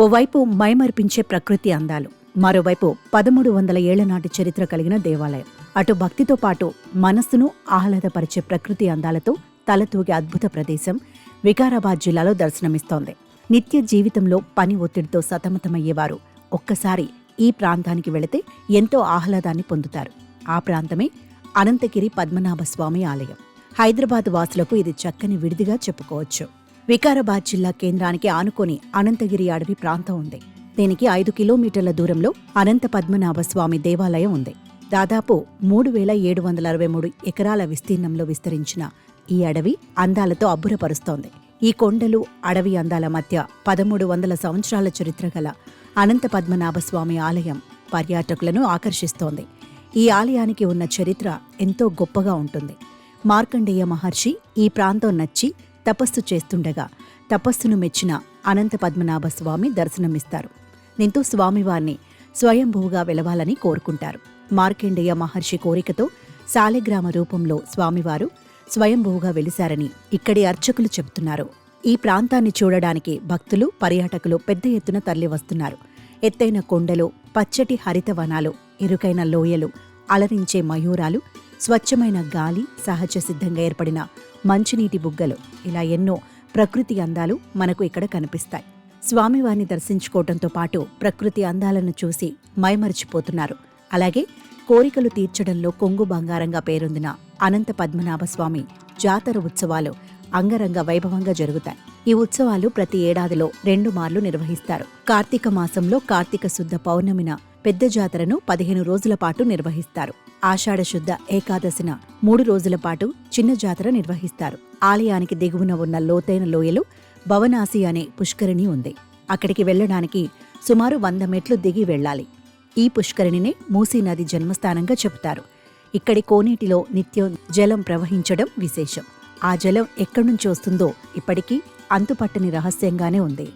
ఓవైపు మైమర్పించే ప్రకృతి అందాలు, మరోవైపు 1300 ఏళ్ల నాటి చరిత్ర కలిగిన దేవాలయం. అటు భక్తితో పాటు మనస్సును ఆహ్లాదపరిచే ప్రకృతి అందాలతో తలతూగే అద్భుత ప్రదేశం వికారాబాద్ జిల్లాలో దర్శనమిస్తోంది. నిత్య జీవితంలో పని ఒత్తిడితో సతమతమయ్యేవారు ఒక్కసారి ఈ ప్రాంతానికి వెళితే ఎంతో ఆహ్లాదాన్ని పొందుతారు. ఆ ప్రాంతమే అనంతగిరి పద్మనాభస్వామి ఆలయం. హైదరాబాద్ వాసులకు ఇది చక్కని విడిదిగా చెప్పుకోవచ్చు. వికారాబాద్ జిల్లా కేంద్రానికి ఆనుకొని అనంతగిరి అడవి ప్రాంతం ఉంది. దీనికి 5 కిలోమీటర్ల దూరంలో అనంత పద్మనాభస్వామి దేవాలయం ఉంది. దాదాపు 3763 ఎకరాల విస్తీర్ణంలో విస్తరించిన ఈ అడవి అందాలతో అబ్బురపరుస్తోంది. ఈ కొండలు, అడవి అందాల మధ్య 1300 సంవత్సరాల చరిత్ర గల అనంత పద్మనాభస్వామి ఆలయం పర్యాటకులను ఆకర్షిస్తోంది. ఈ ఆలయానికి ఉన్న చరిత్ర ఎంతో గొప్పగా ఉంటుంది. మార్కండేయ మహర్షి ఈ ప్రాంతం నచ్చి తపస్సు చేస్తుండగా తపస్సును మెచ్చిన అనంత పద్మనాభస్వామి దర్శనమిస్తారు. దీంతో స్వామివారిని స్వయంభువుగా వెలవాలని కోరుకుంటారు. మార్కండేయ మహర్షి కోరికతో సాలెగ్రామ రూపంలో స్వామివారు స్వయంభువుగా వెలిశారని ఇక్కడి అర్చకులు చెబుతున్నారు. ఈ ప్రాంతాన్ని చూడడానికి భక్తులు, పర్యాటకులు పెద్ద ఎత్తున తరలివస్తున్నారు. ఎత్తైన కొండలు, పచ్చటి హరిత వనాలు, ఇరుకైన లోయలు, అలరించే మయూరాలు, స్వచ్ఛమైన గాలి, సహజ సిద్ధంగా ఏర్పడిన మంచినీటి బుగ్గలు, ఇలా ఎన్నో ప్రకృతి అందాలు మనకు ఇక్కడ కనిపిస్తాయి. స్వామివారిని దర్శించుకోవడంతో పాటు ప్రకృతి అందాలను చూసి మైమరిచిపోతున్నారు. అలాగే కోరికలు తీర్చడంలో కొంగు బంగారంగా పేరొందిన అనంత పద్మనాభస్వామి జాతర ఉత్సవాలు అంగరంగ వైభవంగా జరుగుతాయి. ఈ ఉత్సవాలు ప్రతి ఏడాదిలో 2 మార్లు నిర్వహిస్తారు. కార్తీక మాసంలో కార్తీక శుద్ధ పౌర్ణమిన పెద్ద జాతరను 15 రోజుల పాటు నిర్వహిస్తారు. ఆషాఢ శుద్ధ ఏకాదశిన 3 రోజుల పాటు చిన్న జాతర నిర్వహిస్తారు. ఆలయానికి దిగువన ఉన్న లోతైన లోయలో భవనాసి అనే పుష్కరిణి ఉంది. అక్కడికి వెళ్లడానికి సుమారు 100 మెట్లు దిగి వెళ్లాలి. ఈ పుష్కరిణినే మూసీ నది జన్మస్థానంగా చెబుతారు. ఇక్కడి కోనేటిలో నిత్యం జలం ప్రవహించడం విశేషం. ఆ జలం ఎక్కడి నుంచి వస్తుందో ఇప్పటికీ అంతుపట్టని రహస్యంగానే ఉంది.